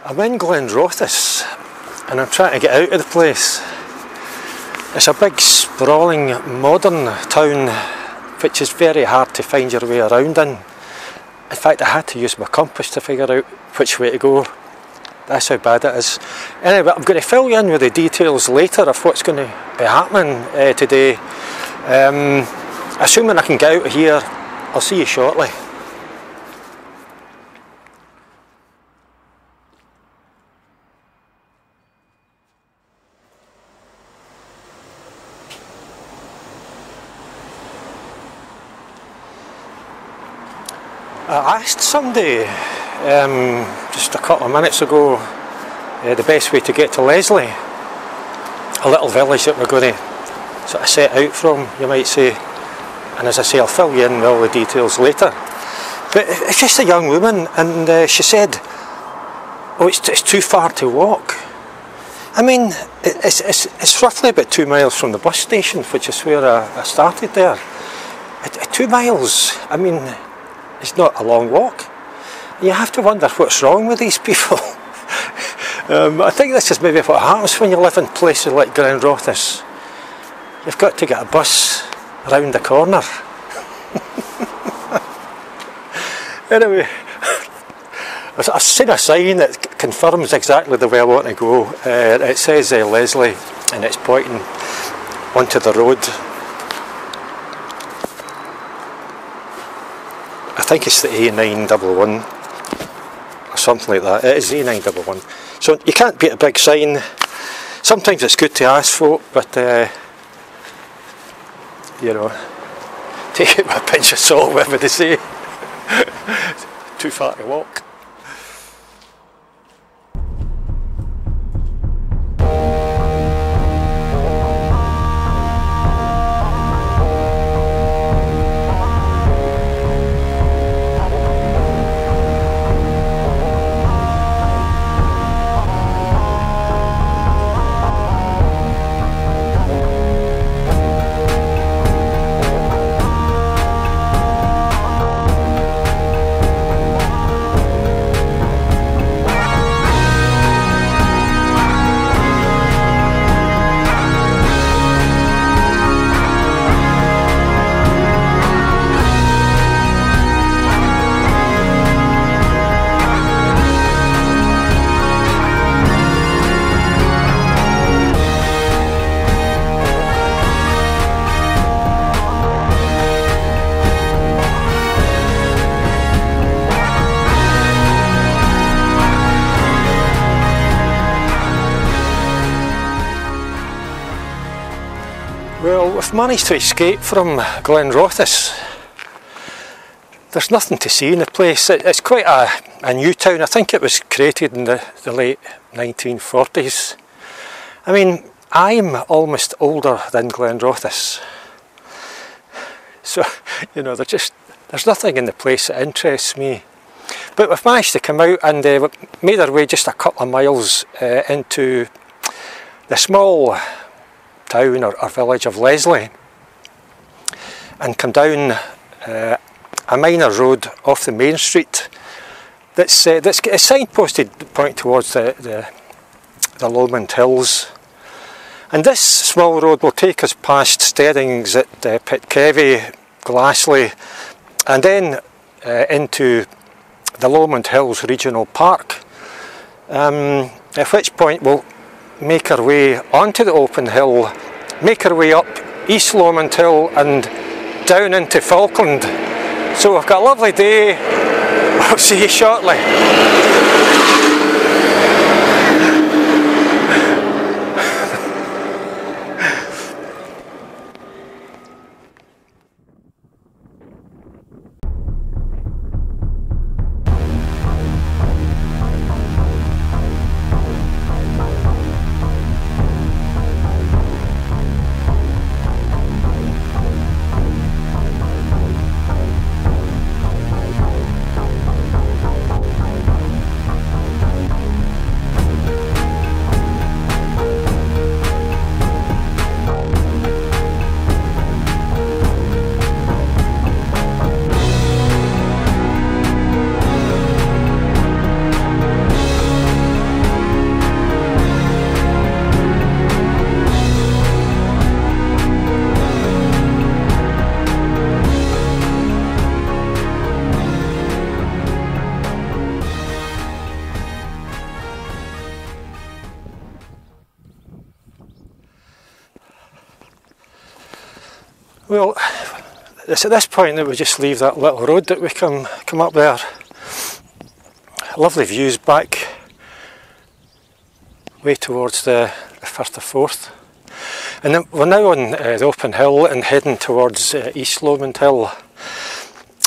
I'm in Glenrothes and I'm trying to get out of the place. It's a big sprawling modern town which is very hard to find your way around in. In fact, I had to use my compass to figure out which way to go. That's how bad it is. Anyway, I'm going to fill you in with the details later of what's going to be happening today. Assuming I can get out of here, I'll see you shortly. I asked somebody just a couple of minutes ago the best way to get to Leslie, a little village that we're going to sort of set out from, you might say. And as I say, I'll fill you in with all the details later. But it's just a young woman, and she said, oh, it's too far to walk. I mean, it's roughly about 2 miles from the bus station, which is where I started there. 2 miles, I mean, it's not a long walk. You have to wonder what's wrong with these people. I think this is maybe what happens when you live in places like Glenrothes. You've got to get a bus round the corner. Anyway, I've seen a sign that confirms exactly the way I want to go. It says Leslie, and it's pointing onto the road. I think it's the A911 or something like that. It is the A911. So you can't beat a big sign. Sometimes it's good to ask folk, but you know, take it with a pinch of salt, whatever they say. Too far to walk. Well, we've managed to escape from Glenrothes. There's nothing to see in the place. It's quite a new town. I think it was created in the late 1940s. I mean, I'm almost older than Glenrothes. So, you know, there's nothing in the place that interests me. But we've managed to come out and made our way just a couple of miles into the small town or village of Leslie, and come down a minor road off the main street that's signposted point towards the Lomond Hills. And this small road will take us past steadings at Pitcavey, Glassley, and then into the Lomond Hills Regional Park, at which point we'll make our way onto the open hill, make our way up East Lomond Hill and down into Falkland. So we've got a lovely day. I'll see you shortly. Well, it's at this point that we just leave that little road that we come up there. Lovely views back way towards the Firth of Forth. And then we're now on the open hill and heading towards East Lomond Hill.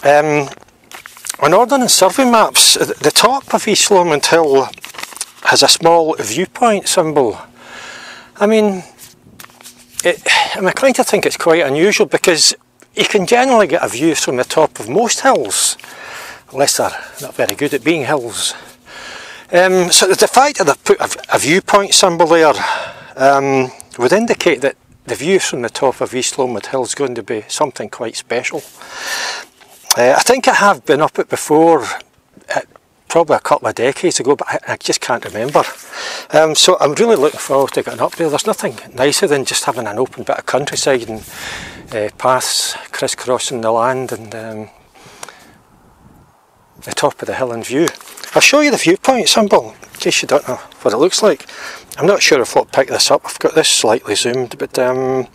On Ordnance Survey maps, the top of East Lomond Hill has a small viewpoint symbol. I mean, I'm inclined to think it's quite unusual because you can generally get a view from the top of most hills, unless they're not very good at being hills. So the fact that they've put a viewpoint symbol there would indicate that the view from the top of East Lomond Hill is going to be something quite special. I think I have been up it before, probably a couple of decades ago, but I just can't remember. So I'm really looking forward to getting up there. There's nothing nicer than just having an open bit of countryside and paths crisscrossing the land and the top of the hill in view. I'll show you the viewpoint symbol in case you don't know what it looks like. I'm not sure if I'll pick this up. I've got this slightly zoomed, but anyway,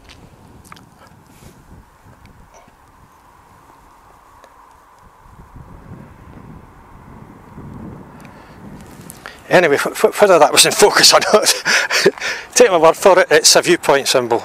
whether that was in focus or not, take my word for it, it's a viewpoint symbol.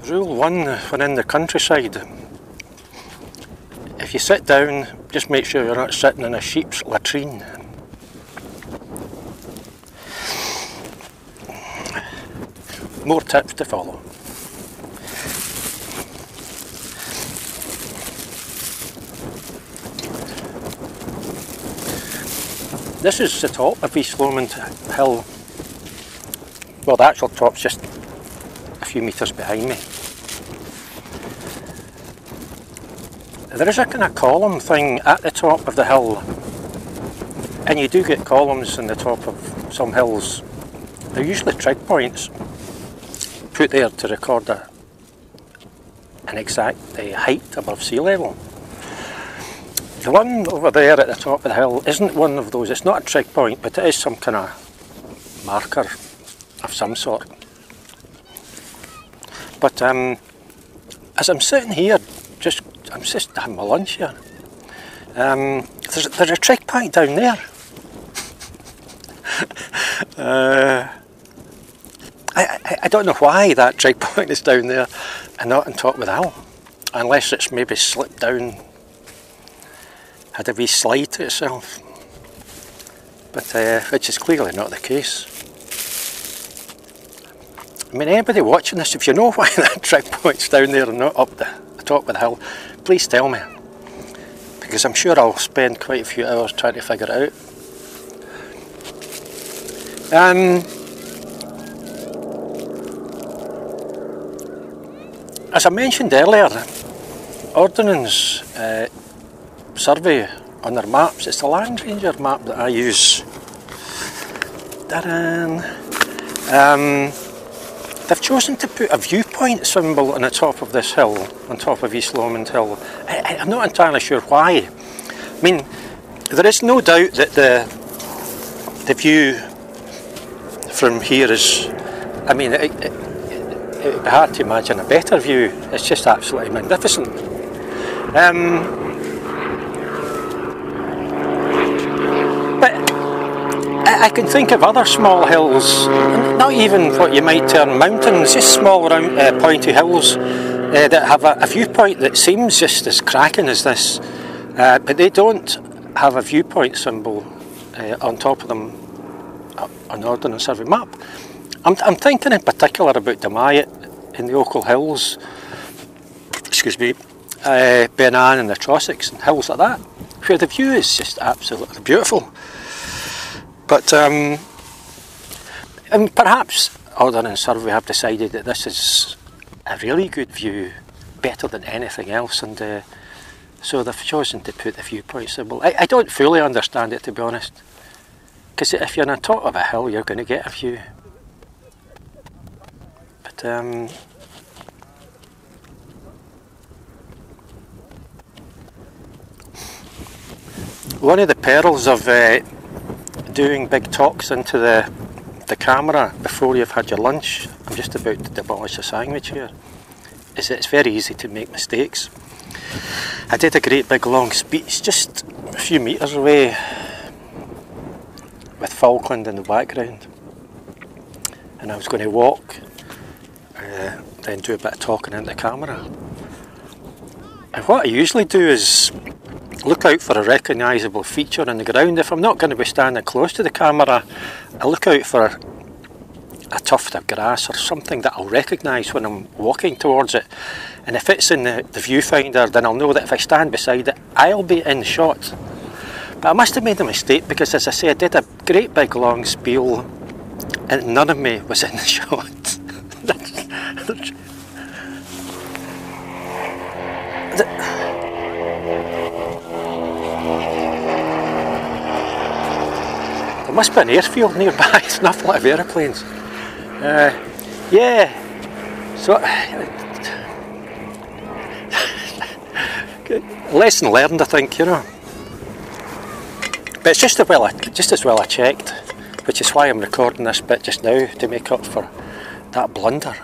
Rule 1 when in the countryside: if you sit down, just make sure you're not sitting in a sheep's latrine. More tips to follow. This is the top of East Lomond Hill. Well, the actual top's just a few metres behind me. There is a kind of column thing at the top of the hill, And you do get columns on the top of some hills. They're usually trig points put there to record an exact height above sea level. The one over there at the top of the hill isn't one of those. It's not a trig point, but it is some kind of marker of some sort. But as I'm sitting here, I'm just having my lunch here. There's a trig point down there. I don't know why that trig point is down there and not on top of the hill, unless it's maybe slipped down, had a wee slide to itself, but which is clearly not the case. I mean, anybody watching this, if you know why that trig point's down there and not up the top of the hill, please tell me, because I'm sure I'll spend quite a few hours trying to figure it out. As I mentioned earlier, Ordnance Survey on their maps, it's the Land Ranger map that I use. They've chosen to put a viewpoint symbol on the top of this hill, on top of East Lomond Hill. I'm not entirely sure why. I mean, there is no doubt that the view from here is, I mean, it would be hard to imagine a better view. It's just absolutely magnificent. But I can think of other small hills, not even what you might term mountains, just small round, pointy hills that have a viewpoint that seems just as cracking as this, but they don't have a viewpoint symbol on top of them on the Ordnance Survey map. I'm thinking in particular about Demayet in the Ochil Hills, excuse me, Ben Ann and the Trossachs and hills like that, where the view is just absolutely beautiful. But and perhaps Ordnance Survey have decided that this is a really good view, better than anything else, and so they've chosen to put the viewpoint symbol. I don't fully understand it, to be honest, because if you're on top of a hill you're going to get a view. But one of the perils of doing big talks into the camera before you've had your lunch, I'm just about to demolish a sandwich here, is that it's very easy to make mistakes. I did a great big long speech just a few metres away with Falkland in the background, and I was going to walk, then do a bit of talking into the camera. And what I usually do is look out for a recognisable feature on the ground. If I'm not going to be standing close to the camera, I look out for a tuft of grass or something that I'll recognise when I'm walking towards it. And if it's in the viewfinder, then I'll know that if I stand beside it, I'll be in shot. But I must have made a mistake, because as I say, I did a great big long spiel and none of me was in the shot. There must be an airfield nearby. It's an awful lot of aeroplanes. Yeah, so lesson learned, I think, you know. But it's just as well I checked, which is why I'm recording this bit just now, to make up for that blunder.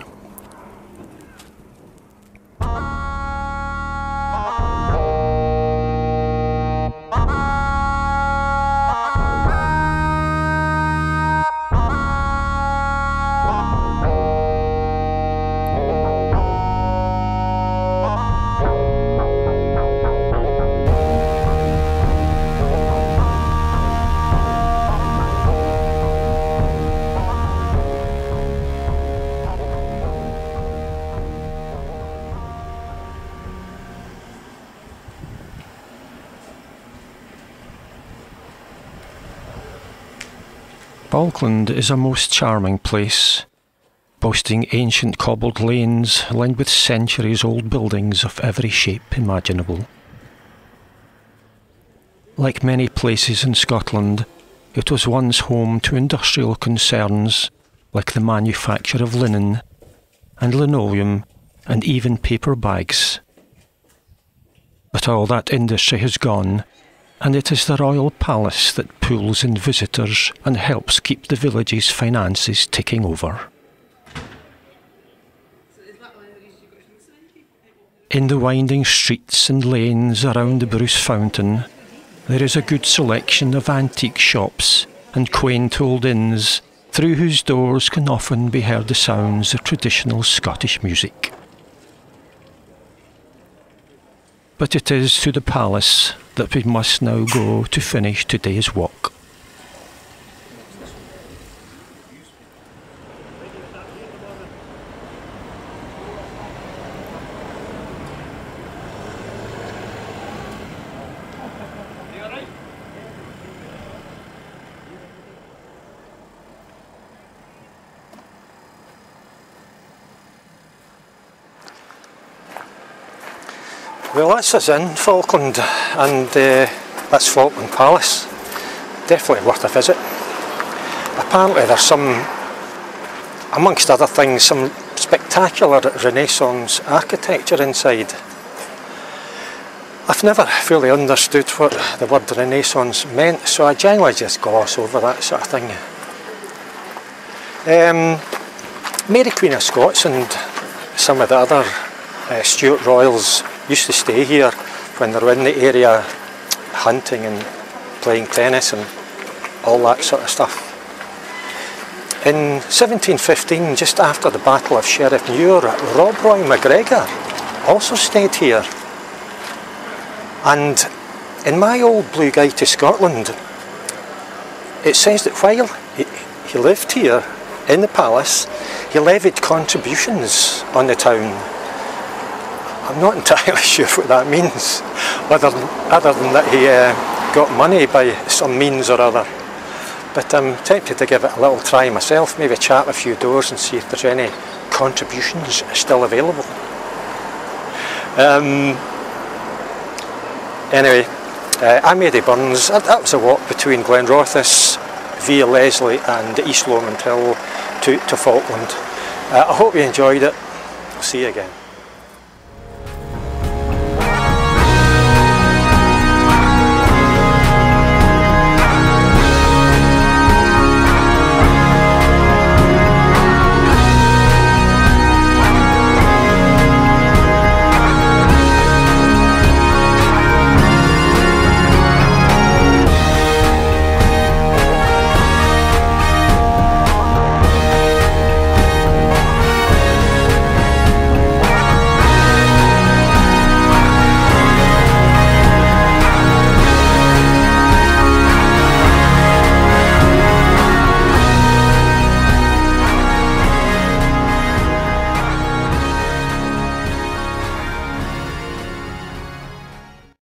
Falkland is a most charming place, boasting ancient cobbled lanes lined with centuries-old buildings of every shape imaginable. Like many places in Scotland, it was once home to industrial concerns like the manufacture of linen and linoleum and even paper bags. But all that industry has gone, and it is the royal palace that pulls in visitors and helps keep the village's finances ticking over. In the winding streets and lanes around the Bruce Fountain, there is a good selection of antique shops and quaint old inns through whose doors can often be heard the sounds of traditional Scottish music. But it is to the palace that we must now go to finish today's walk. Well, that's us in Falkland, and that's Falkland Palace. Definitely worth a visit. Apparently there's some, amongst other things, some spectacular Renaissance architecture inside. I've never fully understood what the word Renaissance meant, so I generally just gloss over that sort of thing. Mary Queen of Scots and some of the other Stuart royals used to stay here when they were in the area hunting and playing tennis and all that sort of stuff. In 1715, just after the Battle of Sheriff-Muir, Rob Roy MacGregor also stayed here. And in my old Blue Guide to Scotland, it says that while he lived here in the palace, he levied contributions on the town. I'm not entirely sure what that means, other than that he got money by some means or other. But I'm tempted to give it a little try myself, maybe chat a few doors and see if there's any contributions still available. Anyway, I'm Eddie Burns. That was a walk between Glenrothes, via Leslie and East Lomond Hill to Falkland. I hope you enjoyed it. I'll see you again.